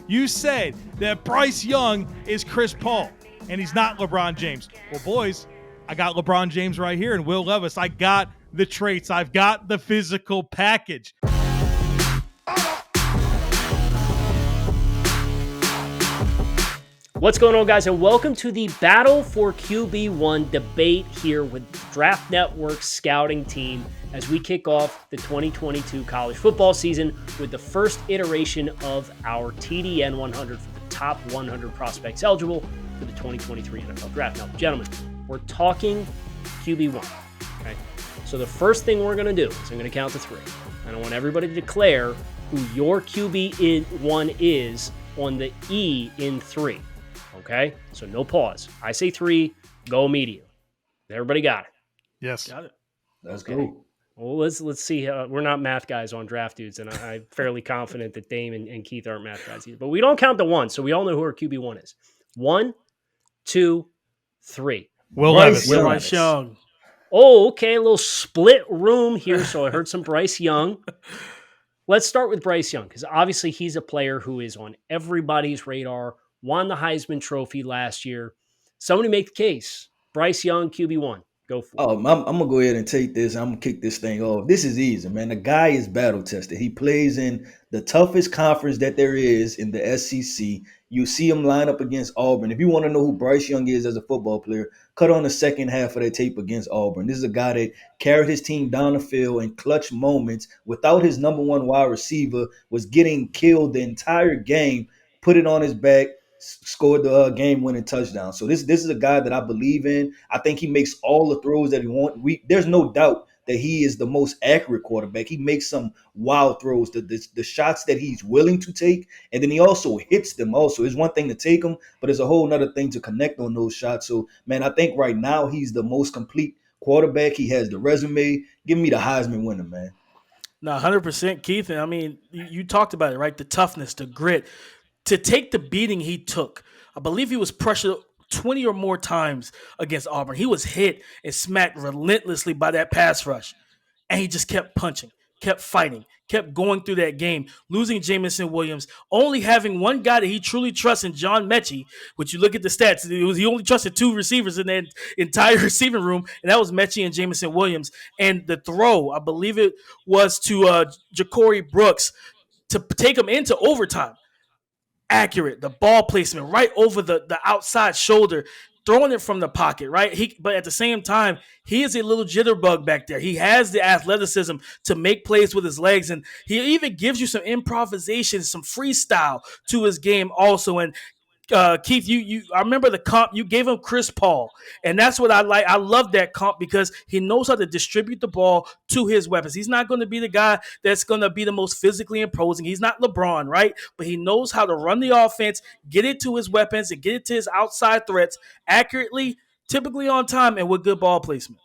You said that Bryce Young is Chris Paul, and he's not LeBron James. Well, boys, I got LeBron James right here, and Will Levis. I got the traits. I've got the physical package. What's going on, guys, and welcome to the Battle for QB1 debate here with Draft Network scouting team as we kick off the 2022 college football season with the first iteration of our TDN 100 for the top 100 prospects eligible for the 2023 NFL Draft. Now, gentlemen, we're talking QB1, okay? So the first thing we're going to do is I'm going to count to three. And I want everybody to declare who your QB1 is on the E in three. Okay, so no pause. I say three, go immediately. Everybody got it? Yes. Got it. Let's Okay. go. Well, let's see. We're not math guys on Draft Dudes, and I'm fairly confident that Dame and Keith aren't math guys either. But we don't count the one, so we all know who our QB1 is. 1, 2, 3. Will Levis. Bryce Young. Oh, okay, a little split room here, so I heard some Bryce Young. Let's start with Bryce Young, because obviously he's a player who is on everybody's radar, won the Heisman Trophy last year. Somebody make the case. Bryce Young, QB1. Go for it. I'm going to go ahead and take this. I'm going to kick this thing off. This is easy, man. The guy is battle tested. He plays in the toughest conference that there is in the SEC. You see him line up against Auburn. If you want to know who Bryce Young is as a football player, cut on the second half of that tape against Auburn. This is a guy that carried his team down the field in clutch moments without his number one wide receiver, was getting killed the entire game, put it on his back, scored the game-winning touchdown. So this is a guy that I believe in. I think he makes all the throws that he wants. There's no doubt that he is the most accurate quarterback. He makes some wild throws, the shots that he's willing to take, and then he also hits them also. It's one thing to take them, but it's a whole other thing to connect on those shots. So, man, I think right now he's the most complete quarterback. He has the resume. Give me the Heisman winner, man. No, 100%, Keith. And I mean, you talked about it, right? The toughness, the grit. To take the beating he took, I believe he was pressured 20 or more times against Auburn. He was hit and smacked relentlessly by that pass rush. And he just kept punching, kept fighting, kept going through that game, losing Jamison Williams, only having one guy that he truly trusts in John Mechie, which you look at the stats, he only trusted two receivers in that entire receiving room, and that was Mechie and Jamison Williams. And the throw, I believe it was to Ja'Cory Brooks to take him into overtime. Accurate, the ball placement right over the outside shoulder, throwing it from the pocket, right? But at the same time, he is a little jitterbug back there. He has the athleticism to make plays with his legs, and he even gives you some improvisation, some freestyle to his game also. And Keith, I remember the comp you gave him, Chris Paul, and that's what I like. I love that comp because he knows how to distribute the ball to his weapons. He's not going to be the guy that's going to be the most physically imposing. He's not LeBron, right? But he knows how to run the offense, get it to his weapons, and get it to his outside threats accurately, typically on time, and with good ball placement.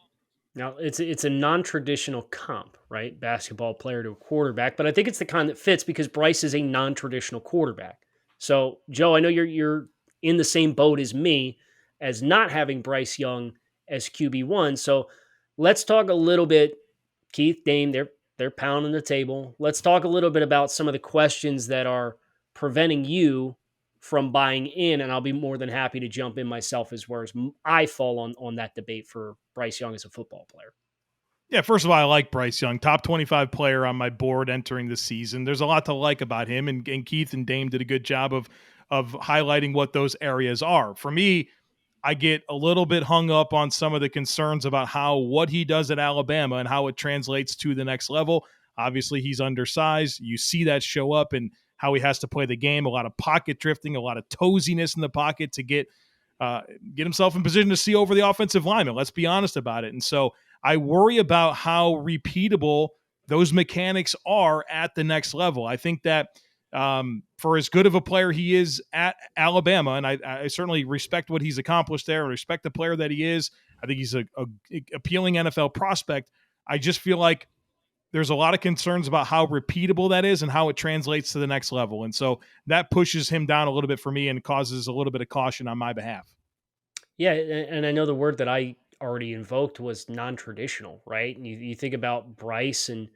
Now, it's a non-traditional comp, right? Basketball player to a quarterback, but I think it's the kind that fits because Bryce is a non-traditional quarterback. So, Joe, I know you're in the same boat as me as not having Bryce Young as QB1. So let's talk a little bit, Keith, Dame, they're pounding the table. Let's talk a little bit about some of the questions that are preventing you from buying in, and I'll be more than happy to jump in myself as where I fall on that debate for Bryce Young as a football player. Yeah, first of all, I like Bryce Young, top 25 player on my board entering the season. There's a lot to like about him, and Keith and Dame did a good job of highlighting what those areas are. For me, I get a little bit hung up on some of the concerns about what he does at Alabama and how it translates to the next level. Obviously, he's undersized. You see that show up in how he has to play the game, a lot of pocket drifting, a lot of toesiness in the pocket to get himself in position to see over the offensive lineman. Let's be honest about it. And so I worry about how repeatable those mechanics are at the next level. I think that for as good of a player he is at Alabama, and I certainly respect what he's accomplished there, I respect the player that he is. I think he's a appealing NFL prospect. I just feel like there's a lot of concerns about how repeatable that is and how it translates to the next level. And so that pushes him down a little bit for me and causes a little bit of caution on my behalf. Yeah, and I know the word that I already invoked was non-traditional, right? And you think about Bryce and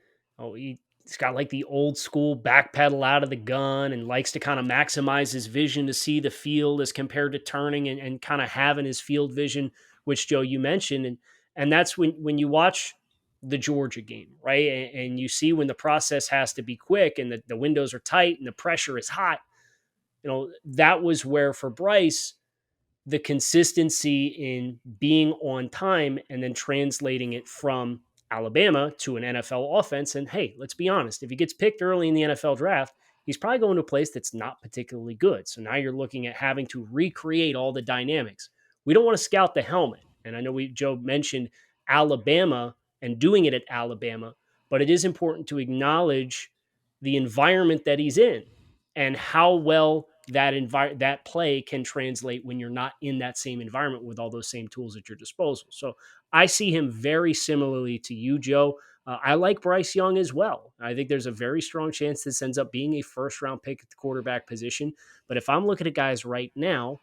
He's got like the old school backpedal out of the gun and likes to kind of maximize his vision to see the field as compared to turning and kind of having his field vision, which Joe, you mentioned. And that's when you watch the Georgia game, right? And you see when the process has to be quick and the windows are tight and the pressure is hot. That was where for Bryce, the consistency in being on time and then translating it from Alabama to an NFL offense. And hey, let's be honest, if he gets picked early in the NFL draft, he's probably going to a place that's not particularly good. So now you're looking at having to recreate all the dynamics. We don't want to scout the helmet. And I know Joe mentioned Alabama and doing it at Alabama, but it is important to acknowledge the environment that he's in and how well that play can translate when you're not in that same environment with all those same tools at your disposal. So I see him very similarly to you, Joe. I like Bryce Young as well. I think there's a very strong chance this ends up being a first round pick at the quarterback position. But if I'm looking at guys right now,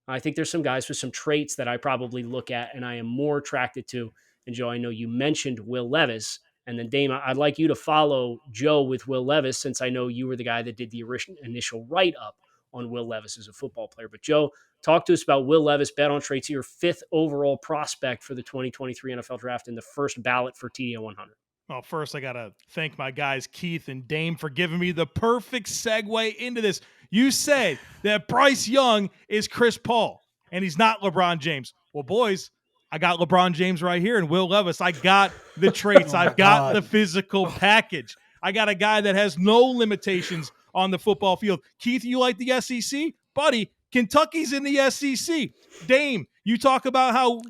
I think there's some guys with some traits that I probably look at and I am more attracted to. And Joe, I know you mentioned Will Levis. And then Dame, I'd like you to follow Joe with Will Levis, since I know you were the guy that did the initial write-up on Will Levis as a football player. But Joe, talk to us about Will Levis, bet on traits, your 5th overall prospect for the 2023 NFL Draft and the first ballot for TDN 100. Well, first, I got to thank my guys, Keith and Dame, for giving me the perfect segue into this. You say that Bryce Young is Chris Paul, and he's not LeBron James. Well, boys, I got LeBron James right here, and Will Levis. I got the traits. I've got the physical package. I got a guy that has no limitations on the football field. Keith, you like the SEC? Buddy, Kentucky's in the SEC. Dame, you talk about how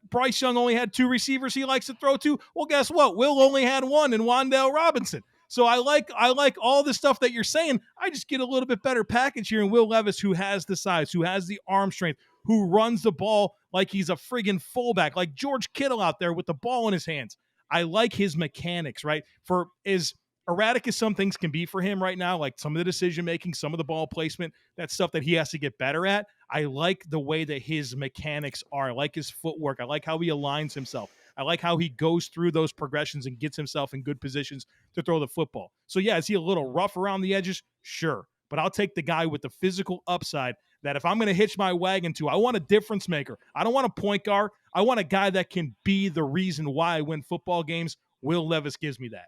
Bryce Young only had 2 receivers he likes to throw to. Well, guess what? Will only had 1 in Wan'Dale Robinson. So I like all the stuff that you're saying. I just get a little bit better package here in Will Levis, who has the size, who has the arm strength, who runs the ball like he's a friggin' fullback, like George Kittle out there with the ball in his hands. I like his mechanics, right? For as erratic as some things can be for him right now, like some of the decision making, some of the ball placement, that's stuff that he has to get better at. I like the way that his mechanics are. I like his footwork. I like how he aligns himself. I like how he goes through those progressions and gets himself in good positions to throw the football. So yeah, is he a little rough around the edges? Sure. But I'll take the guy with the physical upside that if I'm going to hitch my wagon to, I want a difference maker. I don't want a point guard. I want a guy that can be the reason why I win football games. Will Levis gives me that.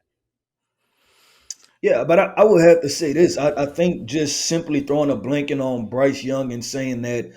Yeah, but I would have to say this. I think just simply throwing a blanket on Bryce Young and saying that,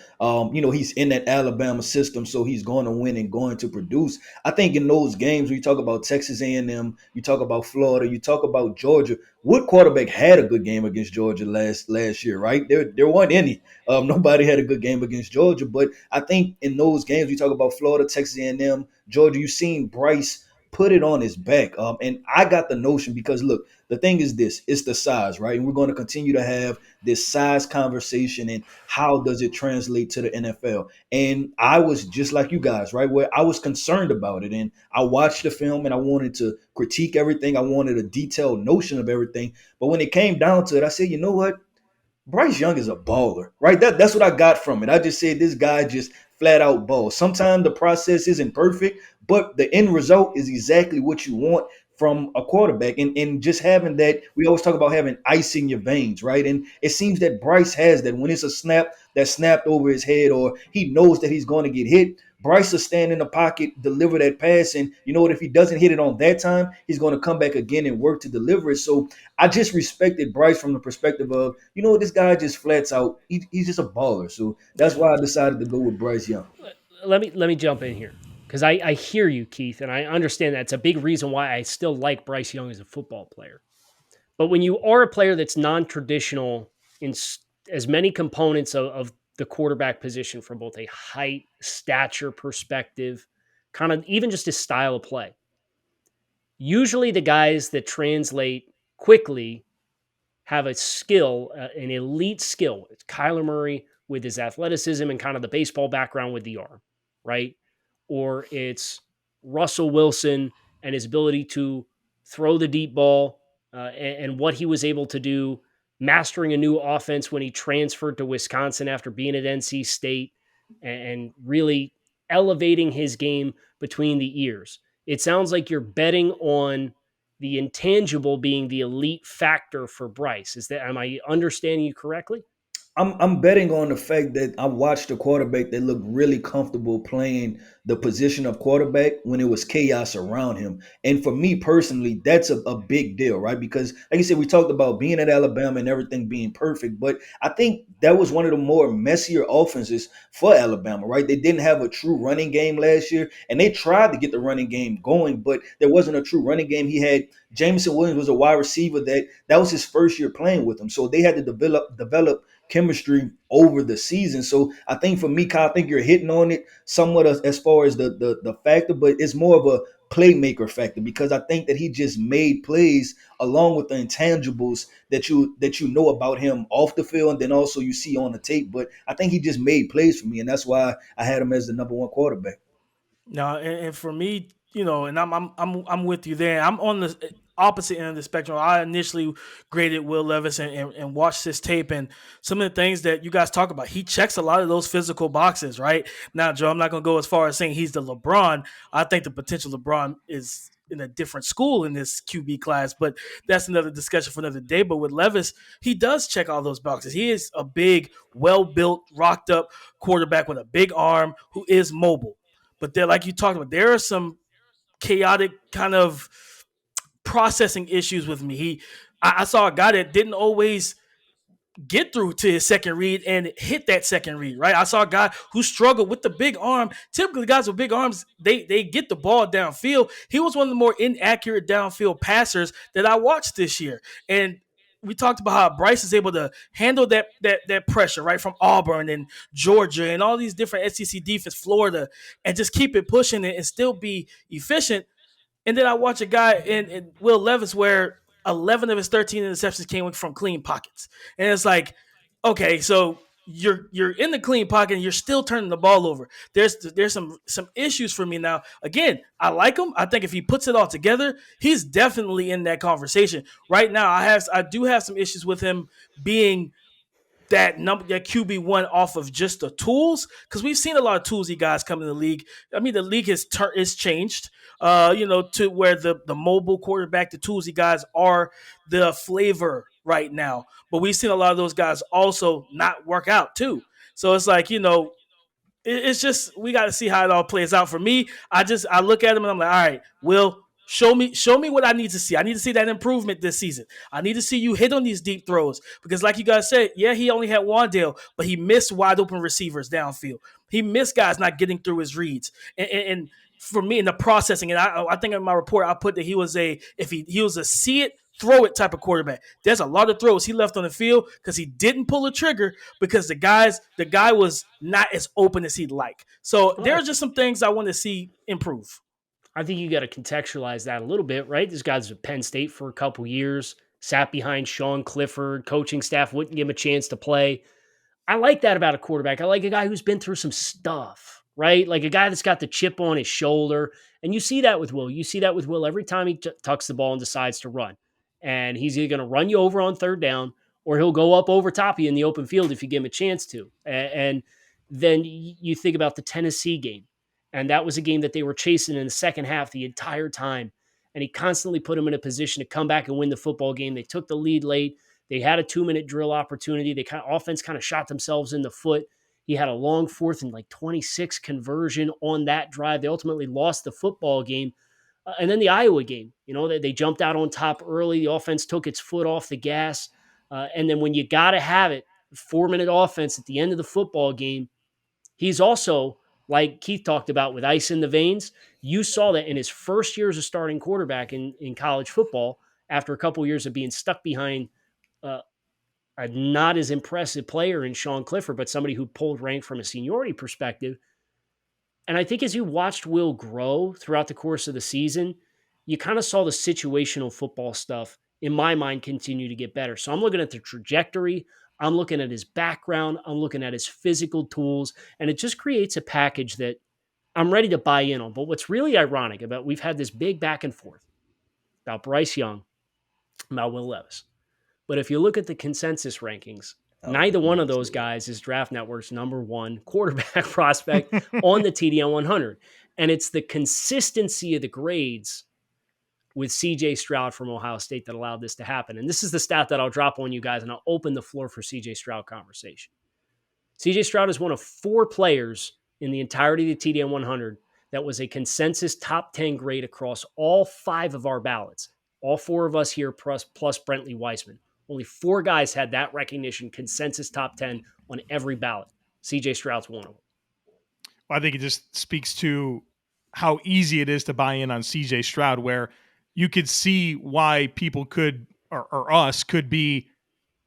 he's in that Alabama system, so he's going to win and going to produce. I think in those games, when you talk about Texas A&M, you talk about Florida, you talk about Georgia, what quarterback had a good game against Georgia last year, right? There weren't any. Nobody had a good game against Georgia. But I think in those games, we talk about Florida, Texas A&M, Georgia, you've seen Bryce put it on his back. And I got the notion because, look, the thing is this, it's the size, right? And we're going to continue to have this size conversation and how does it translate to the NFL? And I was just like you guys, right? Where I was concerned about it. And I watched the film and I wanted to critique everything. I wanted a detailed notion of everything. But when it came down to it, I said, you know what? Bryce Young is a baller, right? That's what I got from it. I just said this guy just flat out balls. Sometimes the process isn't perfect, but the end result is exactly what you want from a quarterback. And just having that, we always talk about having ice in your veins, right? And it seems that Bryce has that. When it's a snap that snapped over his head or he knows that he's going to get hit, Bryce will stand in the pocket, deliver that pass, and you know what? If he doesn't hit it on that time, he's going to come back again and work to deliver it. So I just respected Bryce from the perspective of, this guy just flats out. He's just a baller. So that's why I decided to go with Bryce Young. Let me jump in here because I hear you, Keith, and I understand that. It's a big reason why I still like Bryce Young as a football player. But when you are a player that's non-traditional in as many components of the quarterback position from both a height, stature perspective, kind of even just his style of play, usually the guys that translate quickly have a skill, an elite skill. It's Kyler Murray with his athleticism and kind of the baseball background with the arm, right? Or it's Russell Wilson and his ability to throw the deep ball and what he was able to do, mastering a new offense when he transferred to Wisconsin after being at NC State and really elevating his game between the ears. It sounds like you're betting on the intangible being the elite factor for Bryce. Am I understanding you correctly? I'm betting on the fact that I watched a quarterback that looked really comfortable playing the position of quarterback when it was chaos around him. And for me personally, that's a big deal, right? Because like you said, we talked about being at Alabama and everything being perfect, but I think that was one of the more messier offenses for Alabama, right? They didn't have a true running game last year, and they tried to get the running game going, but there wasn't a true running game. He had Jameson Williams was a wide receiver that was his first year playing with him. So they had to develop chemistry over the season. So I think for me, Kyle, I think you're hitting on it somewhat as far as the factor, but it's more of a playmaker factor because I think that he just made plays along with the intangibles that you know about him off the field and then also you see on the tape. But I think he just made plays for me, and that's why I had him as the number one quarterback. No, and for me, and I'm with you there. I'm on the opposite end of the spectrum. I initially graded Will Levis and watched this tape, and some of the things that you guys talk about, he checks a lot of those physical boxes, right? Now, Joe, I'm not going to go as far as saying he's the LeBron. I think the potential LeBron is in a different school in this QB class, but that's another discussion for another day. But with Levis, he does check all those boxes. He is a big, well-built, rocked-up quarterback with a big arm who is mobile. But there, like you talked about, there are some chaotic kind of processing issues with me. I saw a guy that didn't always get through to his second read and hit that second read, right? I saw a guy who struggled with the big arm. Typically, guys with big arms, they get the ball downfield. He was one of the more inaccurate downfield passers that I watched this year. And we talked about how Bryce is able to handle that pressure, right, from Auburn and Georgia and all these different SEC defense, Florida, and just keep it pushing and still be efficient. And then I watch a guy in Will Levis where 11 of his 13 interceptions came from clean pockets. And it's like, okay, so you're in the clean pocket and you're still turning the ball over. There's some issues for me now. Again, I like him. I think if he puts it all together, he's definitely in that conversation. Right now, I do have some issues with him being that QB1 off of just the tools, because we've seen a lot of toolsy guys come in the league. I mean, the league is changed, to where the mobile quarterback, the toolsy guys are the flavor right now. But we've seen a lot of those guys also not work out too. So it's like, it's just we got to see how it all plays out. For me, I look at him and I'm like, all right, Will, show me what I need to see. I need to see that improvement this season. I need to see you hit on these deep throws because, like you guys said, yeah, he only had Wandale, but he missed wide open receivers downfield. He missed guys not getting through his reads, and for me in the processing, and I think in my report I put that he was a see it, throw it type of quarterback. There's a lot of throws he left on the field because he didn't pull a trigger because the guy was not as open as he'd like. So there's just some things I want to see improve. I think you got to contextualize that a little bit, right? This guy's at Penn State for a couple years, sat behind Sean Clifford, coaching staff wouldn't give him a chance to play. I like that about a quarterback. I like a guy who's been through some stuff, right? Like a guy that's got the chip on his shoulder. And you see that with Will. You see that with Will every time he tucks the ball and decides to run. And he's either going to run you over on third down or he'll go up over top of you in the open field if you give him a chance to. And then you think about the Tennessee game. And that was a game that they were chasing in the second half the entire time. And he constantly put them in a position to come back and win the football game. They took the lead late. They had a 2-minute drill opportunity. Offense kind of shot themselves in the foot. He had a long 4th and 26 conversion on that drive. They ultimately lost the football game. And then the Iowa game, they jumped out on top early. The offense took its foot off the gas. And then when you got to have it, 4-minute offense at the end of the football game, he's also, like Keith talked about with ice in the veins, you saw that in his first year as a starting quarterback in college football, after a couple of years of being stuck behind a not as impressive player in Sean Clifford, but somebody who pulled rank from a seniority perspective. And I think as you watched Will grow throughout the course of the season, you kind of saw the situational football stuff, in my mind, continue to get better. So I'm looking at the trajectory. I'm looking at his background. I'm looking at his physical tools. And it just creates a package that I'm ready to buy in on. But what's really ironic about, we've had this big back and forth about Bryce Young, about Will Levis. But if you look at the consensus rankings, neither one of those guys is Draft Network's number one quarterback prospect on the TDN 100. And it's the consistency of the grades with CJ Stroud from Ohio State that allowed this to happen. And this is the stat that I'll drop on you guys, and I'll open the floor for CJ Stroud conversation. CJ Stroud is one of 4 players in the entirety of the TDN 100 that was a consensus top 10 grade across all 5 of our ballots. All 4 of us here plus Brentley Weissman. Only 4 guys had that recognition, consensus top 10 on every ballot. CJ Stroud's one of them. I think it just speaks to how easy it is to buy in on CJ Stroud, where you could see why people could, or us could be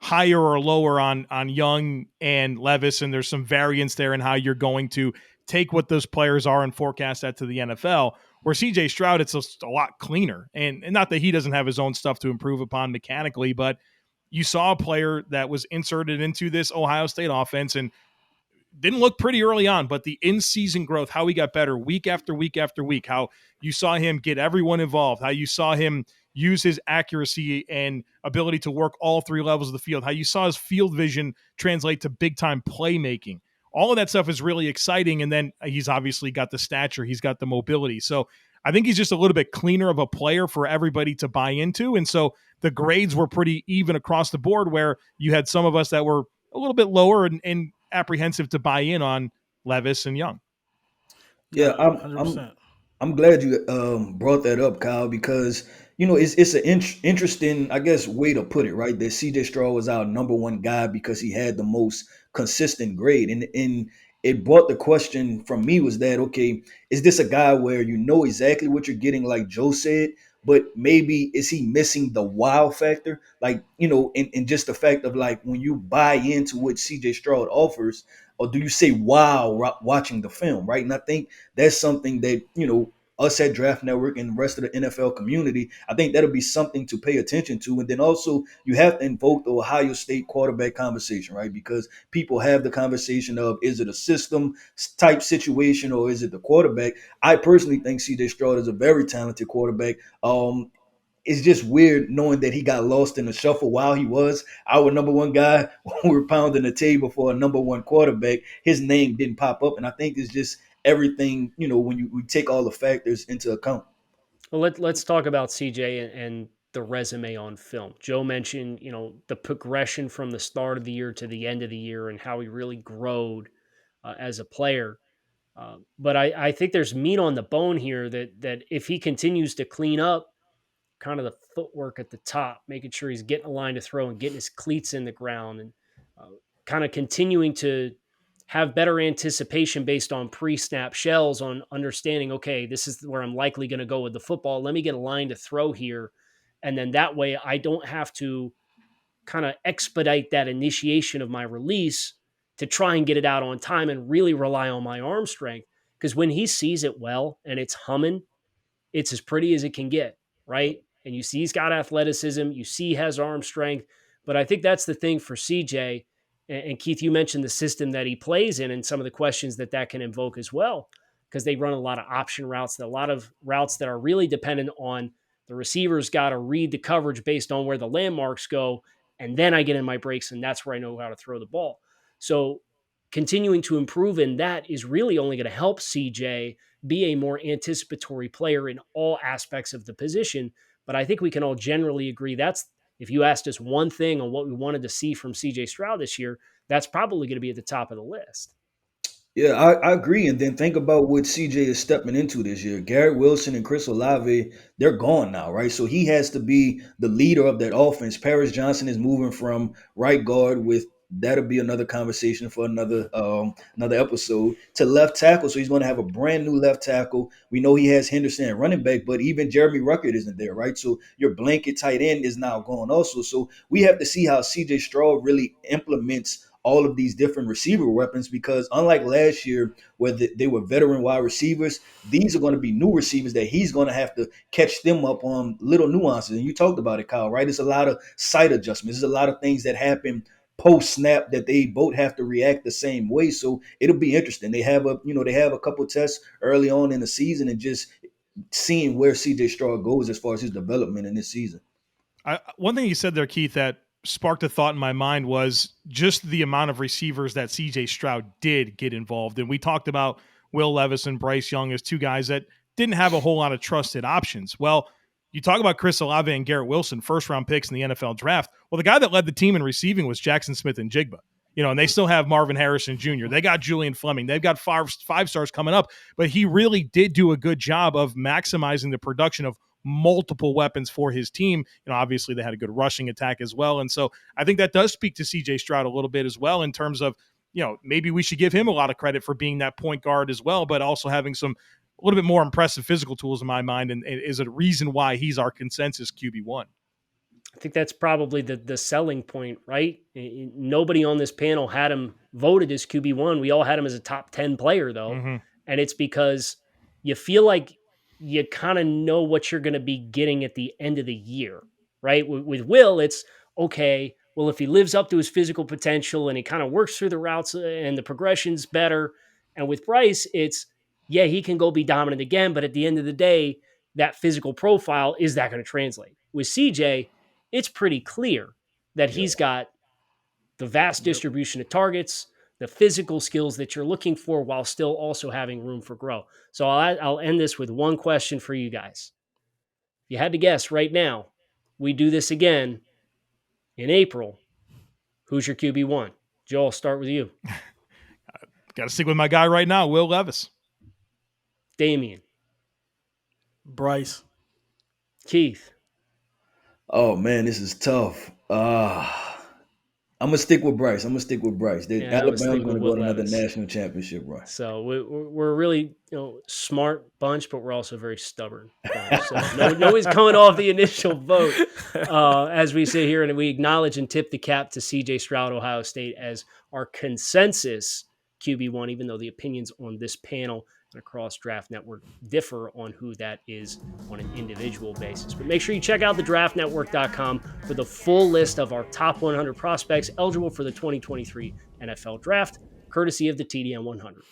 higher or lower on Young and Levis, and there's some variance there in how you're going to take what those players are and forecast that to the NFL. Where CJ Stroud, it's just a lot cleaner, and not that he doesn't have his own stuff to improve upon mechanically, but you saw a player that was inserted into this Ohio State offense and didn't look pretty early on, but the in-season growth, how he got better week after week after week, how you saw him get everyone involved, how you saw him use his accuracy and ability to work all 3 levels of the field, how you saw his field vision translate to big-time playmaking. All of that stuff is really exciting, and then he's obviously got the stature, he's got the mobility. So I think he's just a little bit cleaner of a player for everybody to buy into, and so the grades were pretty even across the board, where you had some of us that were a little bit lower and apprehensive to buy in on Levis and Young. Yeah, 100%. I'm glad you brought that up, Kyle, because it's an interesting, I guess, way to put it, right? That CJ Stroud was our number 1 guy because he had the most consistent grade, and it brought the question from me was that, okay, is this a guy where you know exactly what you're getting, like Joe said, but maybe is he missing the wow factor, like in just the fact of like when you buy into what CJ Stroud offers, or do you say wow watching the film, right? And I think that's something that us at Draft Network and the rest of the NFL community, I think that'll be something to pay attention to. And then also you have to invoke the Ohio State quarterback conversation, right? Because people have the conversation of, is it a system type situation or is it the quarterback? I personally think CJ Stroud is a very talented quarterback. It's just weird knowing that he got lost in the shuffle while he was our number 1 guy. When we were pounding the table for a number 1 quarterback, his name didn't pop up. And I think it's just everything, when we take all the factors into account. Well, let's talk about CJ and the resume on film. Joe mentioned, the progression from the start of the year to the end of the year and how he really growed as a player. But I think there's meat on the bone here that if he continues to clean up kind of the footwork at the top, making sure he's getting a line to throw and getting his cleats in the ground and kind of continuing to have better anticipation based on pre-snap shells on understanding, okay, this is where I'm likely going to go with the football. Let me get a line to throw here. And then that way I don't have to kind of expedite that initiation of my release to try and get it out on time and really rely on my arm strength. Because when he sees it well and it's humming, it's as pretty as it can get, right? And you see he's got athleticism, you see he has arm strength, but I think that's the thing for CJ. And Keith, you mentioned the system that he plays in and some of the questions that can invoke as well, because they run a lot of option routes, a lot of routes that are really dependent on the receivers got to read the coverage based on where the landmarks go, and then I get in my breaks, and that's where I know how to throw the ball. So continuing to improve in that is really only going to help CJ be a more anticipatory player in all aspects of the position. But I think we can all generally agree that's, if you asked us one thing on what we wanted to see from CJ Stroud this year, that's probably going to be at the top of the list. Yeah, I agree. And then think about what CJ is stepping into this year. Garrett Wilson and Chris Olave, they're gone now, right? So he has to be the leader of that offense. Paris Johnson is moving from right guard with that'll be another conversation for another episode to left tackle. So he's going to have a brand new left tackle. We know he has Henderson at running back, but even Jeremy Ruckert isn't there, right? So your blanket tight end is now gone also. So we have to see how CJ Stroud really implements all of these different receiver weapons, because unlike last year where they were veteran wide receivers, these are going to be new receivers that he's going to have to catch them up on little nuances. And you talked about it, Kyle, right? It's a lot of sight adjustments. There's a lot of things that happen post snap that they both have to react the same way. So it'll be interesting. They have a couple tests early on in the season, and just seeing where CJ Stroud goes as far as his development in this season. One thing you said there, Keith, that sparked a thought in my mind was just the amount of receivers that CJ Stroud did get involved in. We talked about Will Levis and Bryce Young as 2 guys that didn't have a whole lot of trusted options. Well, You talk about Chris Olave and Garrett Wilson, first-round picks in the NFL draft. Well, the guy that led the team in receiving was Jackson Smith and Jigba. And they still have Marvin Harrison Jr. They got Julian Fleming. They've got five stars coming up. But he really did do a good job of maximizing the production of multiple weapons for his team. Obviously they had a good rushing attack as well. And so I think that does speak to CJ Stroud a little bit as well in terms of, maybe we should give him a lot of credit for being that point guard as well, but also having a little bit more impressive physical tools in my mind, and is a reason why he's our consensus QB1. I think that's probably the selling point, right? Nobody on this panel had him voted as QB1. We all had him as a top 10 player, though. Mm-hmm. And it's because you feel like you kind of know what you're going to be getting at the end of the year, right? With Will, it's, okay, well, if he lives up to his physical potential and he kind of works through the routes and the progression's better. And with Bryce, it's, yeah, he can go be dominant again, but at the end of the day, that physical profile, is that going to translate? With CJ, it's pretty clear that he's got the vast distribution of targets, the physical skills that you're looking for, while still also having room for growth. So I'll end this with one question for you guys. If you had to guess right now, we do this again in April, who's your QB1? Joel, I'll start with you. Got to stick with my guy right now, Will Levis. Damian. Bryce. Keith. Oh man, this is tough. I'm gonna stick with Bryce. Alabama's gonna go to another national championship run. So we're a really smart bunch, but we're also very stubborn. So nobody's coming off the initial vote as we sit here, and we acknowledge and tip the cap to CJ Stroud, Ohio State, as our consensus QB1, even though the opinions on this panel and across Draft Network differ on who that is on an individual basis. But make sure you check out thedraftnetwork.com for the full list of our top 100 prospects eligible for the 2023 NFL Draft, courtesy of the TDN 100.